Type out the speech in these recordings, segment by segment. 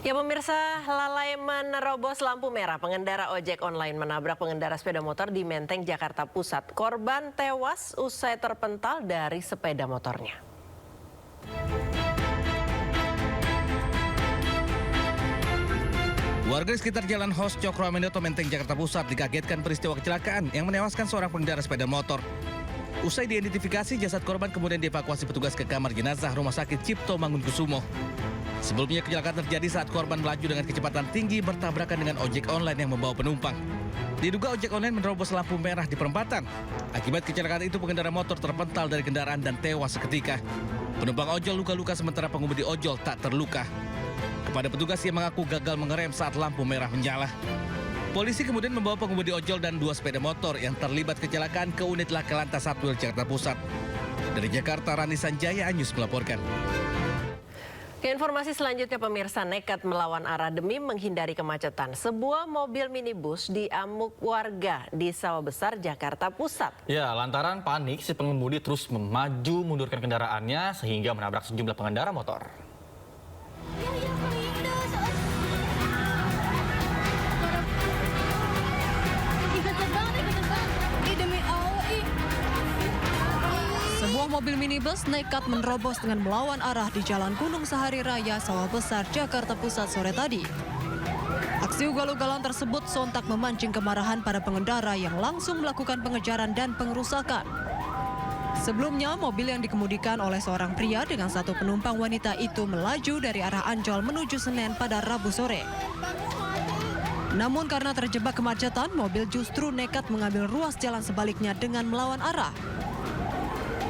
Ya pemirsa, lalai menerobos lampu merah, pengendara ojek online menabrak pengendara sepeda motor di Menteng, Jakarta Pusat. Korban tewas usai terpental dari sepeda motornya. Warga di sekitar Jalan Hos Cokro Aminoto, Menteng, Jakarta Pusat dikagetkan peristiwa kecelakaan yang menewaskan seorang pengendara sepeda motor. Usai diidentifikasi, jasad korban kemudian dievakuasi petugas ke kamar jenazah Rumah Sakit Cipto Mangunkusumo. Sebelumnya kecelakaan terjadi saat korban melaju dengan kecepatan tinggi bertabrakan dengan ojek online yang membawa penumpang. Diduga ojek online menerobos lampu merah di perempatan. Akibat kecelakaan itu pengendara motor terpental dari kendaraan dan tewas seketika. Penumpang ojol luka-luka sementara pengemudi ojol tak terluka. Kepada petugas yang mengaku gagal mengerem saat lampu merah menyala. Polisi kemudian membawa pengemudi ojol dan 2 sepeda motor yang terlibat kecelakaan ke unit Laka Lantas Satwil Jakarta Pusat. Dari Jakarta, Rani Sanjaya, Anyus melaporkan. Ke informasi selanjutnya, pemirsa, nekat melawan arah demi menghindari kemacetan. Sebuah mobil minibus diamuk warga di Sawah Besar, Jakarta Pusat. Ya, lantaran panik, si pengemudi terus memaju mundurkan kendaraannya sehingga menabrak sejumlah pengendara motor. Sebuah mobil minibus nekat menerobos dengan melawan arah di Jalan Gunung Sahari Raya, Sawah Besar, Jakarta Pusat sore tadi. Aksi ugal-ugalan tersebut sontak memancing kemarahan para pengendara yang langsung melakukan pengejaran dan pengerusakan. Sebelumnya, mobil yang dikemudikan oleh seorang pria dengan 1 penumpang wanita itu melaju dari arah Ancol menuju Senen pada Rabu sore. Namun karena terjebak kemacetan, mobil justru nekat mengambil ruas jalan sebaliknya dengan melawan arah.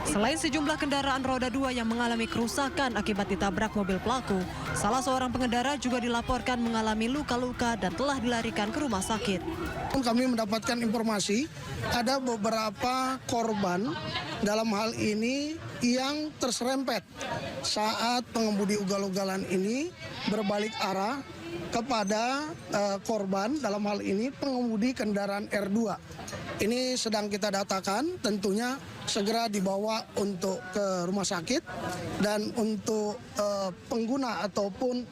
Selain sejumlah kendaraan roda 2 yang mengalami kerusakan akibat ditabrak mobil pelaku, salah seorang pengendara juga dilaporkan mengalami luka-luka dan telah dilarikan ke rumah sakit. Kami mendapatkan informasi ada beberapa korban dalam hal ini yang terserempet saat pengemudi ugal-ugalan ini berbalik arah kepada korban, dalam hal ini pengemudi kendaraan R2. Ini sedang kita datakan, tentunya segera dibawa untuk ke rumah sakit, dan untuk pengguna ataupun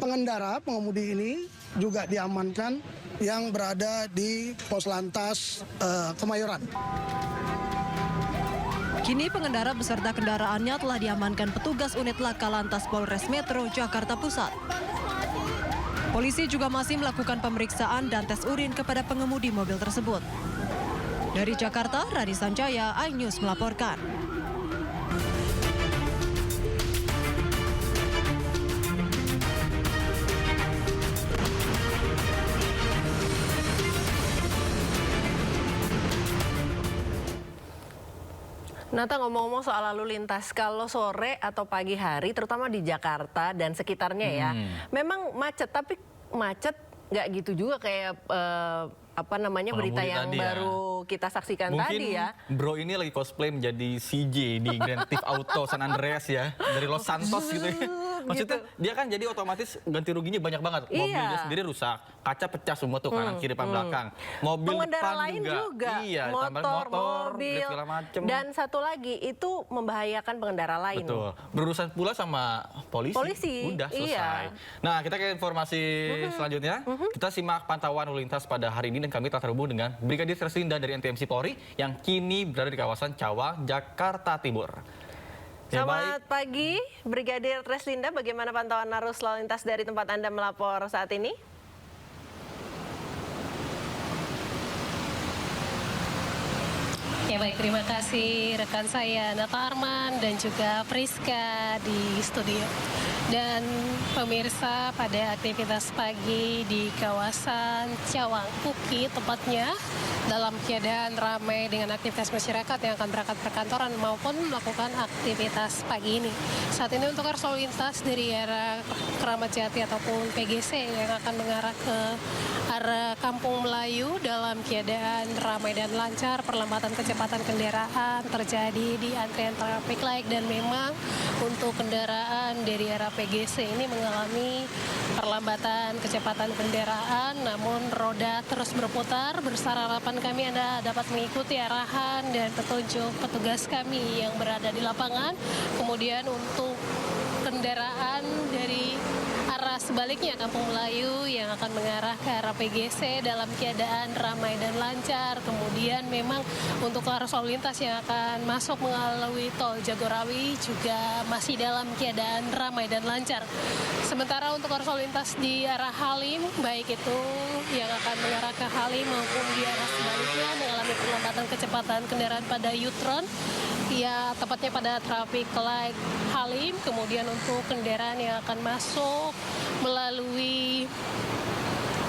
pengendara pengemudi ini juga diamankan yang berada di Pos Lantas Kemayoran. Kini pengendara beserta kendaraannya telah diamankan petugas unit Laka Lantas Polres Metro Jakarta Pusat. Polisi juga masih melakukan pemeriksaan dan tes urin kepada pengemudi mobil tersebut. Dari Jakarta, Rani Sanjaya, iNews melaporkan. Nata, ngomong-ngomong soal lalu lintas, kalau sore atau pagi hari, terutama di Jakarta dan sekitarnya ya, memang macet, tapi macet nggak gitu juga kayak berita yang baru kita saksikan tadi ya. Mungkin bro ini lagi cosplay menjadi CJ di Grand Theft Auto San Andreas ya, dari Los Santos gitu ya. Maksudnya dia kan jadi otomatis ganti ruginya banyak banget. Mobilnya sendiri rusak, kaca pecah semua tuh kanan kiri depan belakang. Mobil pengendara depan lain juga, iya, motor, mobil, segala macem. Dan satu lagi itu membahayakan pengendara lain. Betul, berurusan pula sama polisi. Udah selesai. Iya. Nah, kita ke informasi selanjutnya. Kita simak pantauan lalu lintas pada hari ini dan kami telah terhubung dengan Brigadir Treslinda dari NTMC Polri yang kini berada di kawasan Cawang, Jakarta Timur. Selamat pagi, Brigadir Treslinda. Bagaimana pantauan arus lalu lintas dari tempat Anda melapor saat ini? Ya baik, terima kasih rekan saya Nata Arman dan juga Priska di studio. Dan pemirsa, pada aktivitas pagi di kawasan Cawang, Uki tepatnya, dalam keadaan ramai dengan aktivitas masyarakat yang akan berangkat perkantoran maupun melakukan aktivitas pagi ini. Saat ini untuk arus lalu lintas dari arah Keramat Jati ataupun PGC yang akan mengarah ke arah Kampung Melayu dalam keadaan ramai dan lancar. Perlambatan kecepatan kendaraan terjadi di antrian traffic light, dan memang untuk kendaraan dari arah PGC ini mengalami perlambatan kecepatan kendaraan, namun roda terus berputar. Bersama harapan kami Anda dapat mengikuti arahan dan petunjuk petugas kami yang berada di lapangan. Kemudian untuk kendaraan dari arah sebaliknya Kampung Melayu yang akan mengarah ke arah PGC dalam keadaan ramai dan lancar. Kemudian memang untuk arus lalu lintas yang akan masuk melalui tol Jagorawi juga masih dalam keadaan ramai dan lancar. Sementara untuk arus lalu lintas di arah Halim, baik itu yang akan mengarah ke Halim maupun di arah sebaliknya mengalami perlambatan kecepatan kendaraan pada U-turn, ya tepatnya pada traffic light Halim. Kemudian untuk kendaraan yang akan masuk melalui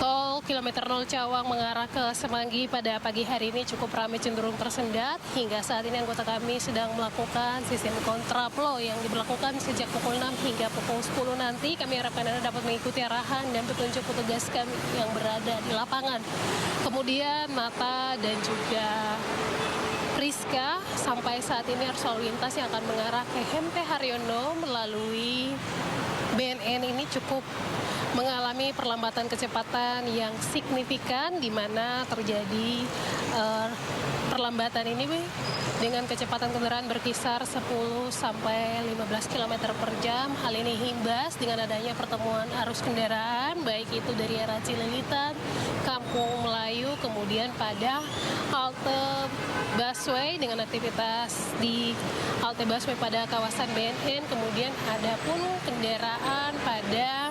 tol kilometer 0 Cawang mengarah ke Semanggi pada pagi hari ini cukup ramai, cenderung tersendat. Hingga saat ini anggota kami sedang melakukan sistem kontraflow yang diberlakukan sejak pukul 6 hingga pukul 10 nanti. Kami harapkan Anda dapat mengikuti arahan dan petunjuk petugas kami yang berada di lapangan. Kemudian Nata dan juga Priska, sampai saat ini arus lalu lintas yang akan mengarah ke MP Haryono melalui BNN ini cukup mengalami perlambatan kecepatan yang signifikan, di mana terjadi perlambatan ini dengan kecepatan kendaraan berkisar 10 sampai 15 km per jam. Hal ini imbas dengan adanya pertemuan arus kendaraan, baik itu dari arah Cililitan, Kampung Melayu, kemudian pada halte busway dengan aktivitas di halte busway pada kawasan BNN, kemudian ada pun kendaraan pada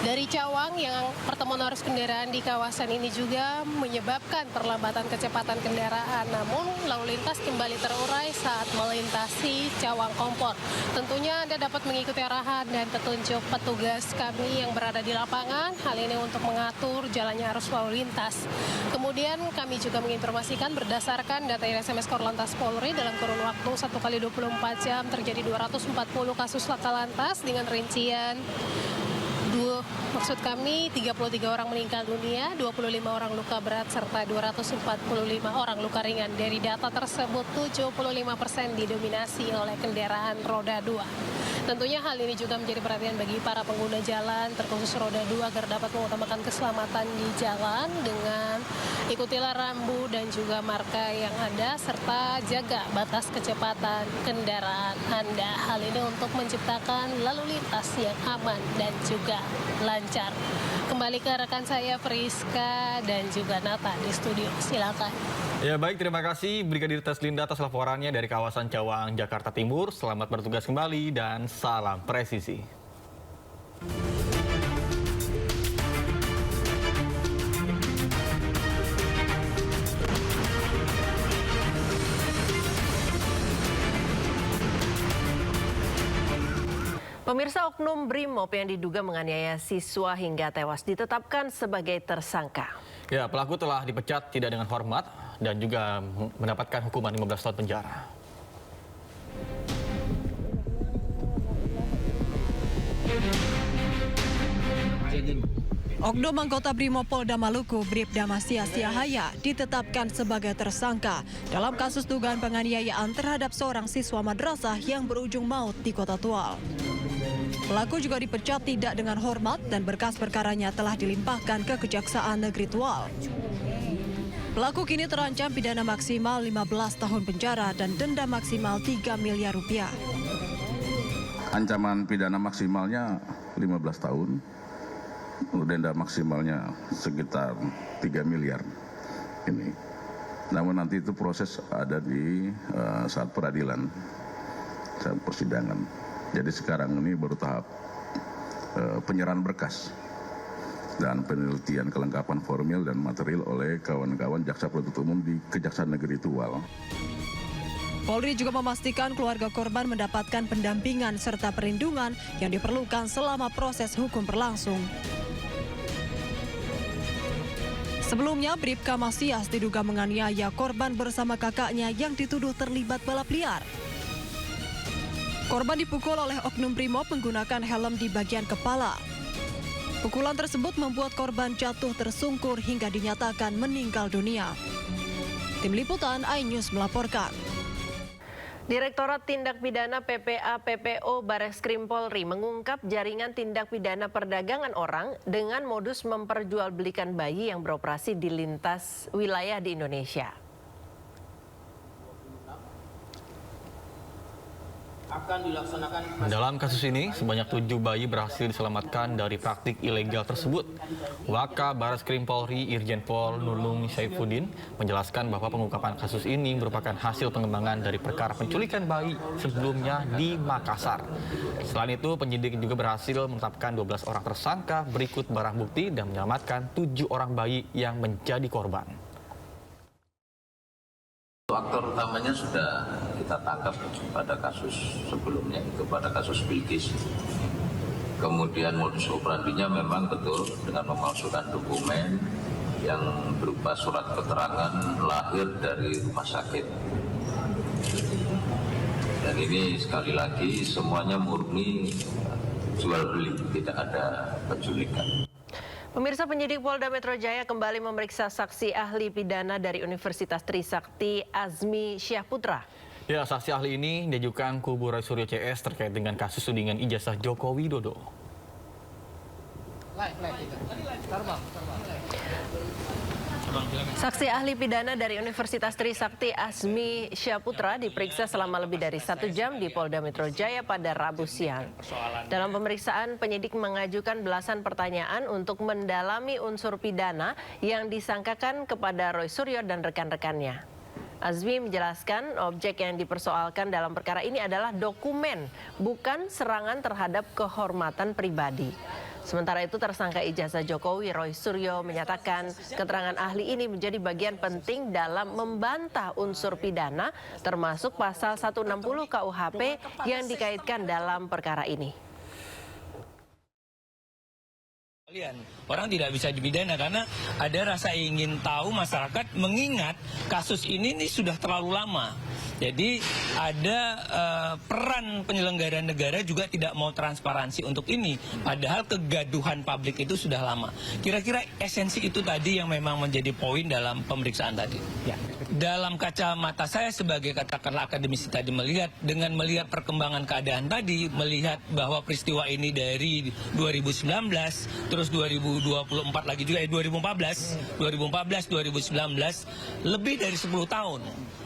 dari Cawang yang pertemuan arus kendaraan di kawasan ini juga menyebabkan perlambatan kecepatan kendaraan. Namun lalu lintas kembali terurai saat melintasi Cawang Kompor. Tentunya Anda dapat mengikuti arahan dan petunjuk petugas kami yang berada di lapangan. Hal ini untuk mengatur jalannya arus lalu lintas. Kemudian kami juga menginformasikan berdasarkan data SMS Korlantas Polri dalam kurun waktu 1 kali 24 jam terjadi 240 kasus laka lantas dengan rincian 33 orang meninggal dunia, 25 orang luka berat, serta 245 orang luka ringan. Dari data tersebut, 75% didominasi oleh kendaraan roda 2. Tentunya hal ini juga menjadi perhatian bagi para pengguna jalan, terkhusus roda 2, agar dapat mengutamakan keselamatan di jalan dengan ikutilah rambu dan juga marka yang ada, serta jaga batas kecepatan kendaraan Anda. Hal ini untuk menciptakan lalu lintas yang aman dan juga lancar. Kembali ke rekan saya Priska dan juga Nata di studio. Silakan. Ya baik, terima kasih Brigadir Teslinda atas laporannya dari kawasan Cawang, Jakarta Timur. Selamat bertugas kembali dan salam presisi. Pemirsa, oknum Brimob yang diduga menganiaya siswa hingga tewas ditetapkan sebagai tersangka. Ya, pelaku telah dipecat tidak dengan hormat dan juga mendapatkan hukuman 15 tahun penjara. Oknum anggota Brimob Polda Maluku, Bribda Masya Siahaya, ditetapkan sebagai tersangka dalam kasus dugaan penganiayaan terhadap seorang siswa madrasah yang berujung maut di Kota Tual. Pelaku juga dipecat tidak dengan hormat dan berkas perkaranya telah dilimpahkan ke Kejaksaan Negeri Tual. Pelaku kini terancam pidana maksimal 15 tahun penjara dan denda maksimal 3 miliar rupiah. Ancaman pidana maksimalnya 15 tahun, denda maksimalnya sekitar 3 miliar ini. Namun nanti itu proses ada di saat peradilan, saat persidangan. Jadi sekarang ini baru tahap penyerahan berkas dan penelitian kelengkapan formil dan material oleh kawan-kawan Jaksa Penuntut Umum di Kejaksaan Negeri Tual. Polri juga memastikan keluarga korban mendapatkan pendampingan serta perlindungan yang diperlukan selama proses hukum berlangsung. Sebelumnya, Bribka Masias diduga menganiaya korban bersama kakaknya yang dituduh terlibat balap liar. Korban dipukul oleh oknum Brimob menggunakan helm di bagian kepala. Pukulan tersebut membuat korban jatuh tersungkur hingga dinyatakan meninggal dunia. Tim Liputan iNews melaporkan. Direktorat Tindak Pidana PPA PPO Bareskrim Polri mengungkap jaringan tindak pidana perdagangan orang dengan modus memperjualbelikan bayi yang beroperasi di lintas wilayah di Indonesia. Dalam kasus ini, sebanyak 7 bayi berhasil diselamatkan dari praktik ilegal tersebut. Wakabaris Krim Polri Irjen Pol Nulung Saifuddin menjelaskan bahwa pengungkapan kasus ini merupakan hasil pengembangan dari perkara penculikan bayi sebelumnya di Makassar. Selain itu, penyidik juga berhasil menetapkan 12 orang tersangka berikut barang bukti dan menyelamatkan 7 orang bayi yang menjadi korban. Aktor utamanya sudah kita tangkap pada kasus sebelumnya, itu pada kasus Bilqis. Kemudian modus operandinya memang betul dengan memalsukan dokumen yang berupa surat keterangan lahir dari rumah sakit. Dan ini sekali lagi semuanya murni jual beli, tidak ada penculikan. Pemirsa, penyidik Polda Metro Jaya kembali memeriksa saksi ahli pidana dari Universitas Trisakti Azmi Syahputra. Ya, saksi ahli ini diajukan kubu Roy Suryo CS terkait dengan kasus tudingan ijazah Joko Widodo. Saksi ahli pidana dari Universitas Trisakti Azmi Syahputra diperiksa selama lebih dari 1 jam di Polda Metro Jaya pada Rabu siang. Dalam pemeriksaan, penyidik mengajukan belasan pertanyaan untuk mendalami unsur pidana yang disangkakan kepada Roy Suryo dan rekan-rekannya. Azmi menjelaskan objek yang dipersoalkan dalam perkara ini adalah dokumen, bukan serangan terhadap kehormatan pribadi. Sementara itu, tersangka ijazah Jokowi Roy Suryo menyatakan keterangan ahli ini menjadi bagian penting dalam membantah unsur pidana termasuk pasal 160 KUHP yang dikaitkan dalam perkara ini. Orang tidak bisa dipidana karena ada rasa ingin tahu masyarakat mengingat kasus ini sudah terlalu lama. Jadi ada peran penyelenggara negara juga tidak mau transparansi untuk ini. Padahal kegaduhan publik itu sudah lama. Kira-kira esensi itu tadi yang memang menjadi poin dalam pemeriksaan tadi. Ya. Dalam kacamata saya sebagai katakanlah akademisi tadi melihat perkembangan keadaan tadi, melihat bahwa peristiwa ini dari 2019 terus 2024 lagi juga 2014, 2019 lebih dari 10 tahun.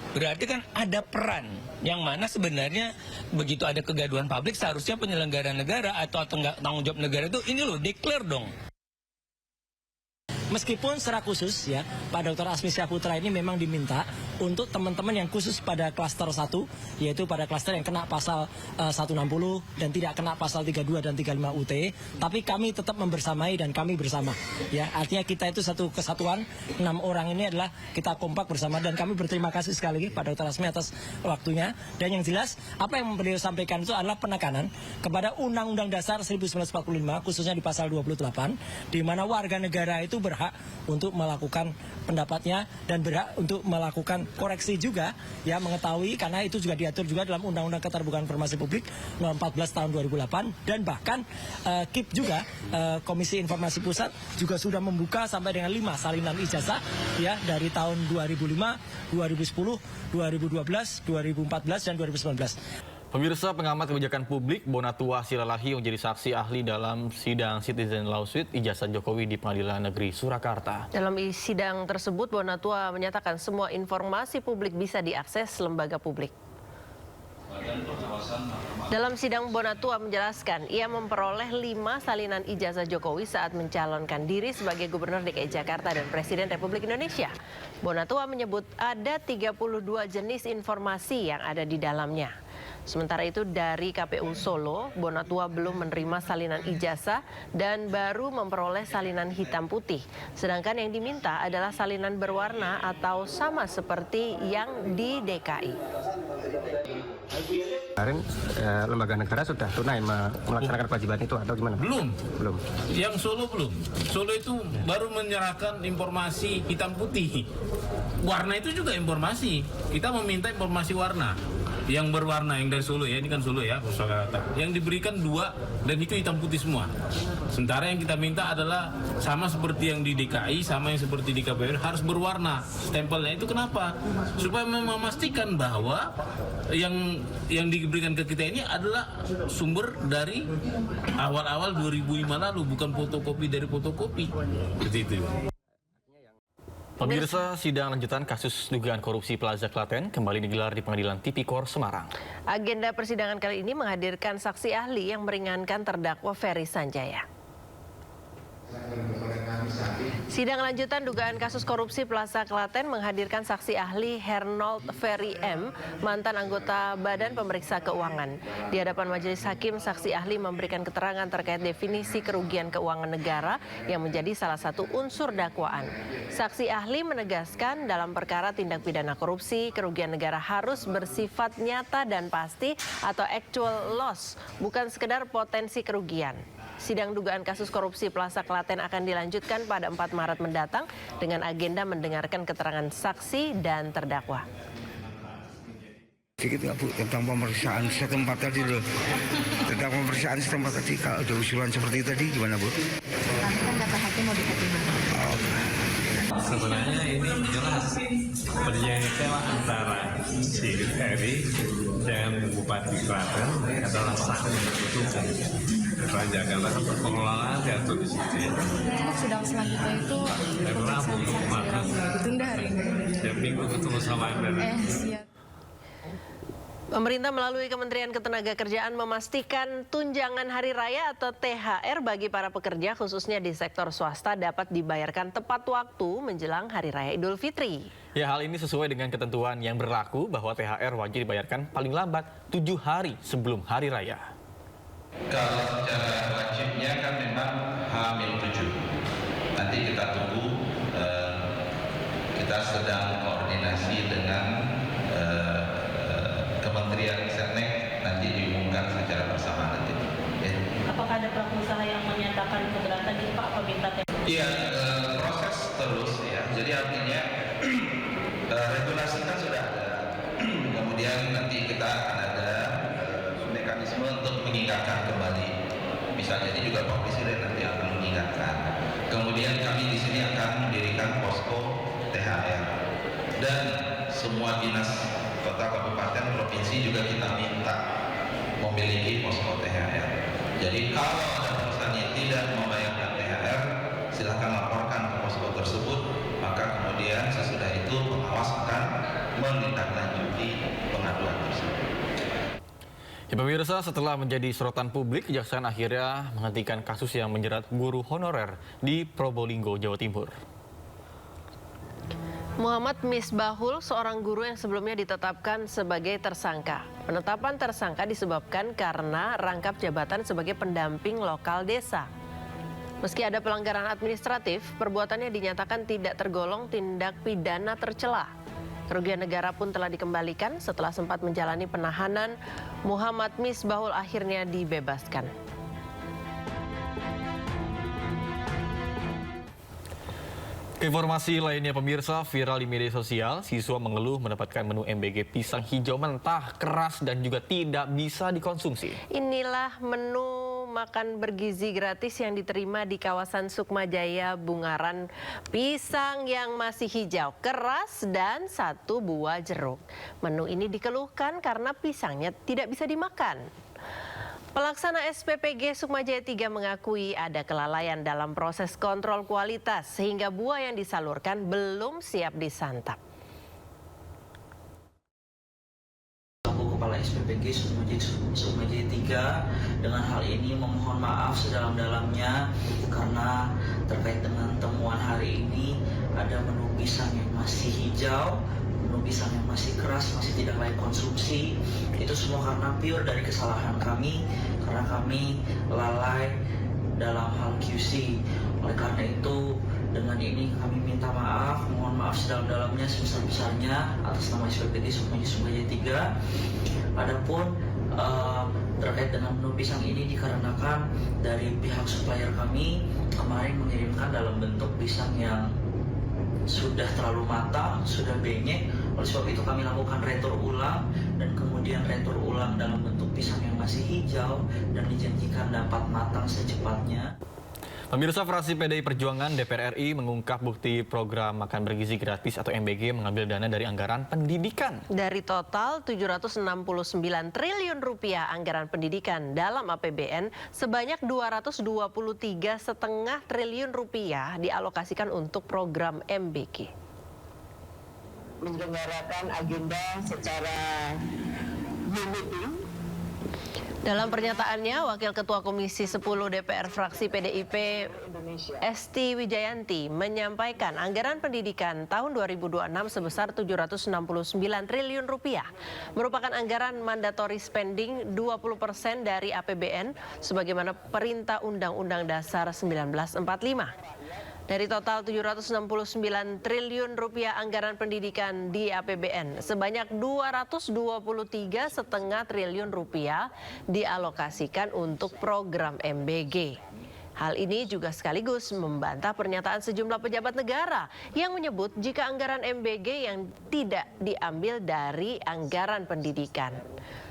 Berarti kan ada peran yang mana sebenarnya begitu ada kegaduhan publik seharusnya penyelenggara negara atau tanggung jawab negara itu ini loh declare dong. Meskipun secara khusus ya, Pak Dr. Azmi Syahputra ini memang diminta untuk teman-teman yang khusus pada klaster 1, yaitu pada klaster yang kena pasal 160 dan tidak kena pasal 32 dan 35 UT, tapi kami tetap membersamai dan kami bersama. Ya, artinya kita itu satu kesatuan, 6 orang ini adalah kita kompak bersama dan kami berterima kasih sekali lagi Pak Dr. Azmi atas waktunya. Dan yang jelas, apa yang beliau sampaikan itu adalah penekanan kepada Undang-Undang Dasar 1945, khususnya di pasal 28, di mana warga negara itu berhak untuk melakukan pendapatnya dan berhak untuk melakukan koreksi juga, ya, mengetahui karena itu juga diatur juga dalam Undang-Undang Keterbukaan Informasi Publik nomor 14 tahun 2008 dan bahkan KIP juga Komisi Informasi Pusat juga sudah membuka sampai dengan 5 salinan ijazah ya dari tahun 2005, 2010, 2012, 2014 dan 2019. Pemirsa, pengamat kebijakan publik Bonatua Silalahi menjadi saksi ahli dalam sidang Citizen Lawsuit ijazah Jokowi di Pengadilan Negeri Surakarta. Dalam sidang tersebut, Bonatua menyatakan semua informasi publik bisa diakses lembaga publik. Dalam sidang, Bonatua menjelaskan ia memperoleh 5 salinan ijazah Jokowi saat mencalonkan diri sebagai Gubernur DKI Jakarta dan Presiden Republik Indonesia. Bonatua menyebut ada 32 jenis informasi yang ada di dalamnya. Sementara itu dari KPU Solo, Bonatua belum menerima salinan ijazah dan baru memperoleh salinan hitam putih. Sedangkan yang diminta adalah salinan berwarna atau sama seperti yang di DKI. Kemarin lembaga negara sudah tunai melaksanakan kewajiban itu atau gimana? Belum. Yang Solo belum. Solo itu baru menyerahkan informasi hitam putih. Warna itu juga informasi. Kita meminta informasi warna. Yang berwarna, yang dari Solo ya, ini kan Solo ya, yang diberikan 2 dan itu hitam putih semua. Sementara yang kita minta adalah sama seperti yang di DKI, sama yang seperti di KPU, harus berwarna. Stempelnya itu kenapa? Supaya memastikan bahwa yang diberikan ke kita ini adalah sumber dari awal-awal 2005 lalu, bukan fotokopi dari fotokopi. Seperti itu. Pemirsa, sidang lanjutan kasus dugaan korupsi Plaza Klaten kembali digelar di Pengadilan Tipikor Semarang. Agenda persidangan kali ini menghadirkan saksi ahli yang meringankan terdakwa Ferry Sanjaya. Sidang lanjutan dugaan kasus korupsi Plaza Klaten menghadirkan saksi ahli Hernold Ferry M, mantan anggota Badan Pemeriksa Keuangan. Di hadapan majelis hakim, saksi ahli memberikan keterangan terkait definisi kerugian keuangan negara yang menjadi salah satu unsur dakwaan. Saksi ahli menegaskan dalam perkara tindak pidana korupsi, kerugian negara harus bersifat nyata dan pasti atau actual loss, bukan sekedar potensi kerugian. Sidang dugaan kasus korupsi Plaza Klaten akan dilanjutkan pada 4 Maret mendatang dengan agenda mendengarkan keterangan saksi dan terdakwa. Sedikit nggak Bu tentang pemeriksaan setempat tadi loh. Tentang pemeriksaan setempat tadi, kalau ada usulan seperti tadi gimana Bu? Nanti kan kata hakim mau dipertimbangkan. Sebenarnya ini jelas perjanjian antara si Ferry dengan Bupati Klaten adalah sangat membutuhkan. Raja karena pengelolaan diatur di situ. Untuk sidang selanjutnya itu Rabu, ditunda hari ini. Setiap minggu ketemu sama Anda. Siap. Pemerintah melalui Kementerian Ketenagakerjaan memastikan tunjangan hari raya atau THR bagi para pekerja khususnya di sektor swasta dapat dibayarkan tepat waktu menjelang Hari Raya Idul Fitri. Ya, hal ini sesuai dengan ketentuan yang berlaku bahwa THR wajib dibayarkan paling lambat 7 hari sebelum Hari Raya. Kalau secara wajibnya kan memang H-7. Nanti kita tunggu, kita sedang koordinasi dengan Kementerian Setnek, nanti diumumkan secara bersama nanti. Ya. Apakah ada pelaku usaha yang menyatakan keberatan ini Pak peminta? Iya, proses terus ya. Jadi artinya regulasi kan sudah ada. Kemudian nanti kita akan ada mekanisme untuk mengingatkan kembali. Bisa jadi juga Pak Presiden nanti akan mengingatkan. Kemudian kami di sini akan mendirikan posko THR dan semua dinas kota, kabupaten, provinsi juga kita minta memiliki posko THR. Jadi kalau ada perusahaan yang tidak membayarkan THR, silakan laporkan ke posko tersebut. Maka kemudian sesudah itu pengawas akan menindaklanjuti pengaduan tersebut. Ya, pemirsa, setelah menjadi sorotan publik, kejaksaan akhirnya menghentikan kasus yang menjerat guru honorer di Probolinggo, Jawa Timur. Muhammad Misbahul, seorang guru yang sebelumnya ditetapkan sebagai tersangka. Penetapan tersangka disebabkan karena rangkap jabatan sebagai pendamping lokal desa. Meski ada pelanggaran administratif, perbuatannya dinyatakan tidak tergolong tindak pidana tercela. Kerugian negara pun telah dikembalikan setelah sempat menjalani penahanan. Muhammad Misbahul akhirnya dibebaskan. Informasi lainnya pemirsa, viral di media sosial, siswa mengeluh mendapatkan menu MBG pisang hijau mentah, keras dan juga tidak bisa dikonsumsi. Inilah menu makan bergizi gratis yang diterima di kawasan Sukmajaya, Bungaran. Pisang yang masih hijau, keras dan 1 buah jeruk. Menu ini dikeluhkan karena pisangnya tidak bisa dimakan. Pelaksana SPPG Sukmajaya 3 mengakui ada kelalaian dalam proses kontrol kualitas sehingga buah yang disalurkan belum siap disantap. Kepala SPPG Sukmajaya 3 dengan hal ini memohon maaf sedalam-dalamnya karena terkait dengan temuan hari ini ada menu pisang yang masih hijau, menu pisang yang masih keras, masih tidak layak konsumsi. Itu semua karena pure dari kesalahan kami, karena kami lalai dalam hal QC. Oleh karena itu, dengan ini kami minta maaf, mohon maaf sedalam-dalamnya, sebesar-besarnya atas nama SPPG Sukmajaya 3. Adapun terkait dengan menu pisang ini dikarenakan dari pihak supplier kami kemarin mengirimkan dalam bentuk pisang yang sudah terlalu matang, sudah benyek. Oleh sebab itu kami lakukan retur ulang dan kemudian retur ulang dalam bentuk pisang yang masih hijau dan dijanjikan dapat matang secepatnya. Pemirsa, fraksi PDI Perjuangan DPR RI mengungkap bukti program makan bergizi gratis atau MBG mengambil dana dari anggaran pendidikan. Dari total 769 triliun rupiah anggaran pendidikan dalam APBN, sebanyak 223,5 triliun rupiah dialokasikan untuk program MBG. menyelenggarakan agenda secara unity. Dalam pernyataannya, Wakil Ketua Komisi 10 DPR fraksi PDIP Esti Wijayanti menyampaikan anggaran pendidikan tahun 2026 sebesar 769 triliun rupiah merupakan anggaran mandatory spending 20% dari APBN sebagaimana perintah Undang-Undang Dasar 1945. Dari total 769 triliun rupiah anggaran pendidikan di APBN, sebanyak 223,5 triliun rupiah dialokasikan untuk program MBG. Hal ini juga sekaligus membantah pernyataan sejumlah pejabat negara yang menyebut jika anggaran MBG yang tidak diambil dari anggaran pendidikan.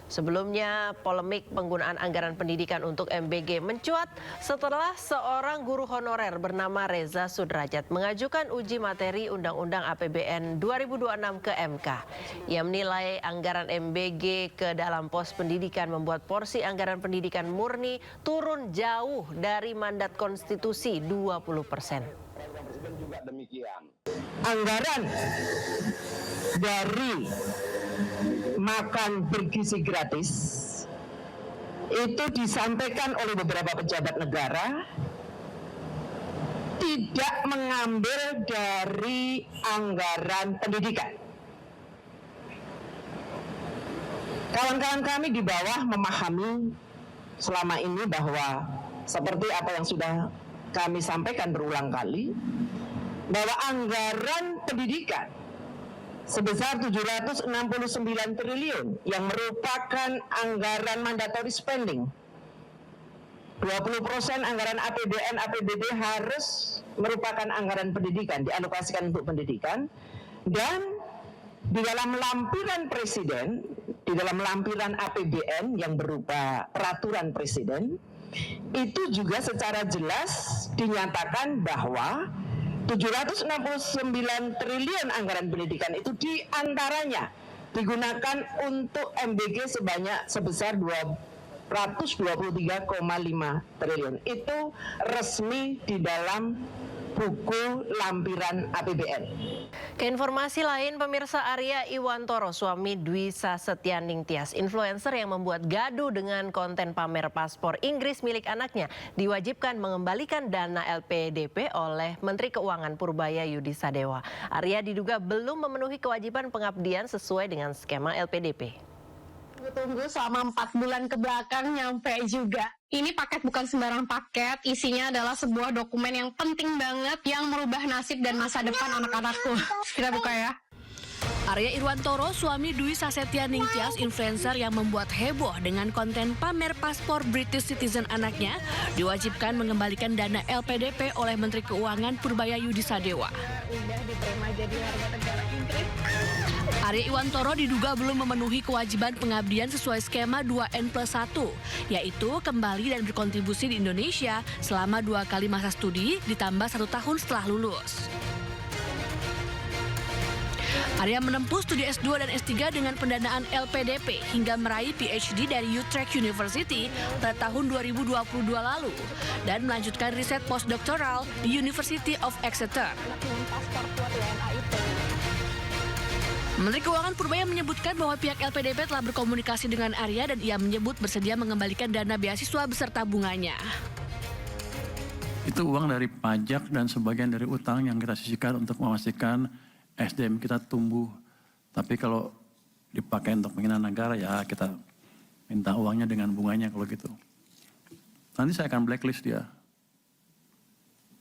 Sebelumnya, polemik penggunaan anggaran pendidikan untuk MBG mencuat setelah seorang guru honorer bernama Reza Sudrajat mengajukan uji materi Undang-Undang APBN 2026 ke MK. Ia menilai anggaran MBG ke dalam pos pendidikan membuat porsi anggaran pendidikan murni turun jauh dari mandat konstitusi 20%. Anggaran dari makan bergizi gratis itu disampaikan oleh beberapa pejabat negara tidak mengambil dari anggaran pendidikan. Kawan-kawan kami di bawah memahami selama ini bahwa seperti apa yang sudah kami sampaikan berulang kali, bahwa anggaran pendidikan sebesar 769 triliun yang merupakan anggaran mandatory spending. 20% anggaran APBN, APBD harus merupakan anggaran pendidikan, dialokasikan untuk pendidikan. Dan di dalam lampiran presiden, di dalam lampiran APBN yang berupa peraturan presiden, itu juga secara jelas dinyatakan bahwa 769 triliun anggaran pendidikan itu diantaranya digunakan untuk MBG sebesar 223,5 triliun. Itu resmi di dalam buku lampiran APBN. Keinformasi lain, pemirsa, Arya Iwantoro, suami Dwi Sasetyaning Tias, influencer yang membuat gaduh dengan konten pamer paspor Inggris milik anaknya, diwajibkan mengembalikan dana LPDP oleh Menteri Keuangan Purbaya Yudi Sadewa. Arya diduga belum memenuhi kewajiban pengabdian sesuai dengan skema LPDP. Tunggu selama 4 bulan ke belakang nyampe juga. Ini paket bukan sembarang paket, isinya adalah sebuah dokumen yang penting banget yang merubah nasib dan masa depan anak-anakku. Kita buka ya. Arya Irwantoro, suami Dwi Sasetyaning Tias, influencer yang membuat heboh dengan konten pamer paspor British citizen anaknya, diwajibkan mengembalikan dana LPDP oleh Menteri Keuangan Purbaya Yudi Sadewa. Udah diterima jadi warga negara Inggris. Arya Iwantoro diduga belum memenuhi kewajiban pengabdian sesuai skema 2N+1, yaitu kembali dan berkontribusi di Indonesia selama 2 kali masa studi ditambah 1 tahun setelah lulus. Arya menempuh studi S2 dan S3 dengan pendanaan LPDP hingga meraih PhD dari Utrecht University pada tahun 2022 lalu dan melanjutkan riset postdoktoral di University of Exeter. Menteri Keuangan Purbaya menyebutkan bahwa pihak LPDP telah berkomunikasi dengan Arya dan ia menyebut bersedia mengembalikan dana beasiswa beserta bunganya. Itu uang dari pajak dan sebagian dari utang yang kita sisihkan untuk memastikan SDM kita tumbuh. Tapi kalau dipakai untuk penghinaan negara, ya kita minta uangnya dengan bunganya kalau gitu. Nanti saya akan blacklist dia.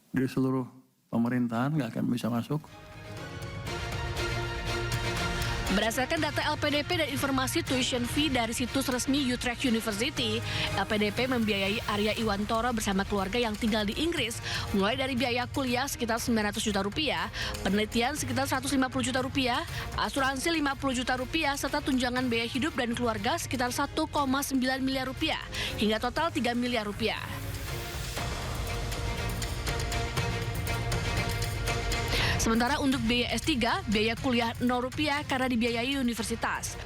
Di seluruh pemerintahan nggak akan bisa masuk. Berdasarkan data LPDP dan informasi tuition fee dari situs resmi Utrecht University, LPDP membiayai Arya Iwantoro bersama keluarga yang tinggal di Inggris, mulai dari biaya kuliah sekitar 900 juta rupiah, penelitian sekitar 150 juta rupiah, asuransi 50 juta rupiah, serta tunjangan biaya hidup dan keluarga sekitar 1,9 miliar rupiah, hingga total 3 miliar rupiah. Sementara untuk biaya S3, biaya kuliah Rp0 karena dibiayai universitas.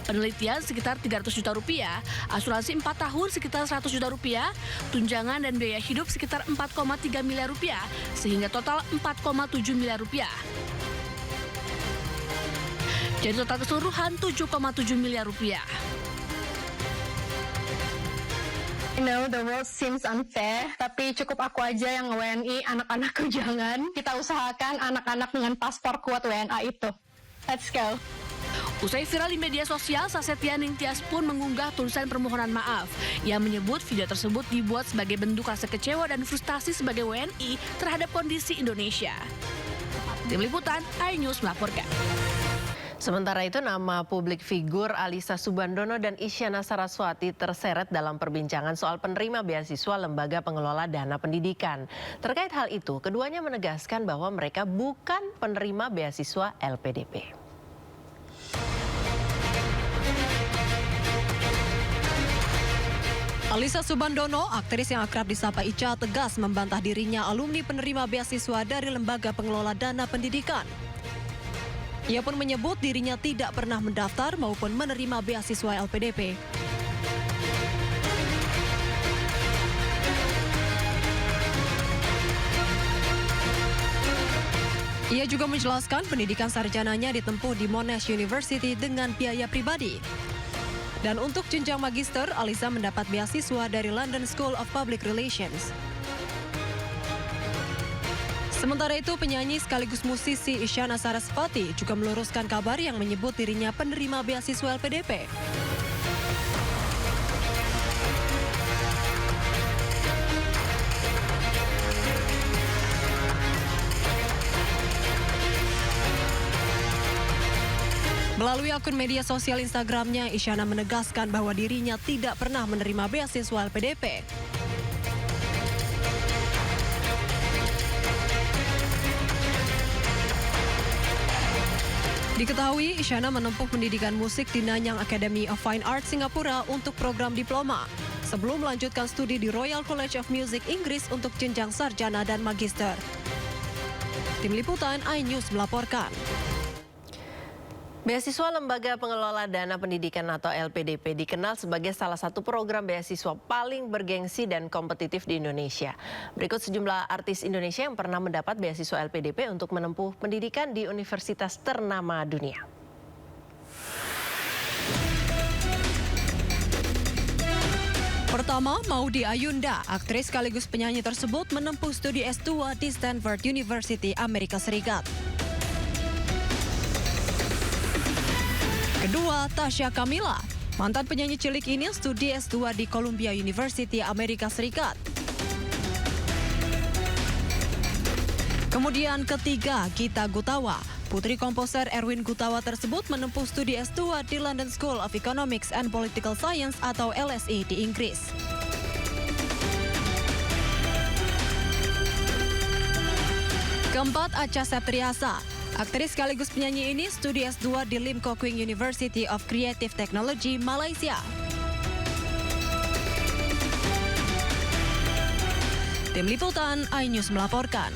Penelitian sekitar 300 juta rupiah, asuransi 4 tahun sekitar 100 juta rupiah, tunjangan dan biaya hidup sekitar 4,3 miliar rupiah, sehingga total 4,7 miliar rupiah. Jadi total keseluruhan 7,7 miliar rupiah. I know the world seems unfair, tapi cukup aku aja yang WNI, anak-anakku jangan. Kita usahakan anak-anak dengan paspor kuat WNA itu. Let's go. Usai viral di media sosial, Sasetia Ningtyas pun mengunggah tulisan permohonan maaf. Ia menyebut video tersebut dibuat sebagai bentuk rasa kecewa dan frustasi sebagai WNI terhadap kondisi Indonesia. Tim Liputan, iNews melaporkan. Sementara itu, nama publik figur Alyssa Soebandono dan Isyana Saraswati terseret dalam perbincangan soal penerima beasiswa Lembaga Pengelola Dana Pendidikan. Terkait hal itu, keduanya menegaskan bahwa mereka bukan penerima beasiswa LPDP. Alyssa Soebandono, aktris yang akrab disapa Ica, tegas membantah dirinya alumni penerima beasiswa dari Lembaga Pengelola Dana Pendidikan. Ia pun menyebut dirinya tidak pernah mendaftar maupun menerima beasiswa LPDP. Ia juga menjelaskan pendidikan sarjananya ditempuh di Monash University dengan biaya pribadi. Dan untuk jenjang magister, Alyssa mendapat beasiswa dari London School of Public Relations. Sementara itu, penyanyi sekaligus musisi Isyana Saraswati juga meluruskan kabar yang menyebut dirinya penerima beasiswa LPDP. Melalui akun media sosial Instagramnya, Isyana menegaskan bahwa dirinya tidak pernah menerima beasiswa LPDP. Diketahui, Isyana menempuh pendidikan musik di Nanyang Academy of Fine Arts Singapura untuk program diploma, sebelum melanjutkan studi di Royal College of Music Inggris untuk jenjang sarjana dan magister. Tim Liputan, iNews melaporkan. Beasiswa Lembaga Pengelola Dana Pendidikan atau LPDP dikenal sebagai salah satu program beasiswa paling bergengsi dan kompetitif di Indonesia. Berikut sejumlah artis Indonesia yang pernah mendapat beasiswa LPDP untuk menempuh pendidikan di universitas ternama dunia. Pertama, Maudy Ayunda, aktris sekaligus penyanyi tersebut menempuh studi S2 di Stanford University, Amerika Serikat. Kedua, Tasya Kamila, mantan penyanyi cilik ini studi S2 di Columbia University, Amerika Serikat. Kemudian ketiga, Gita Gutawa, putri komposer Erwin Gutawa tersebut menempuh studi S2 di London School of Economics and Political Science atau LSE di Inggris. Keempat, Acha Septriasa. Aktris sekaligus penyanyi ini studi S2 di Lim Kok Kwing University of Creative Technology, Malaysia. Tim Liputan, iNews melaporkan.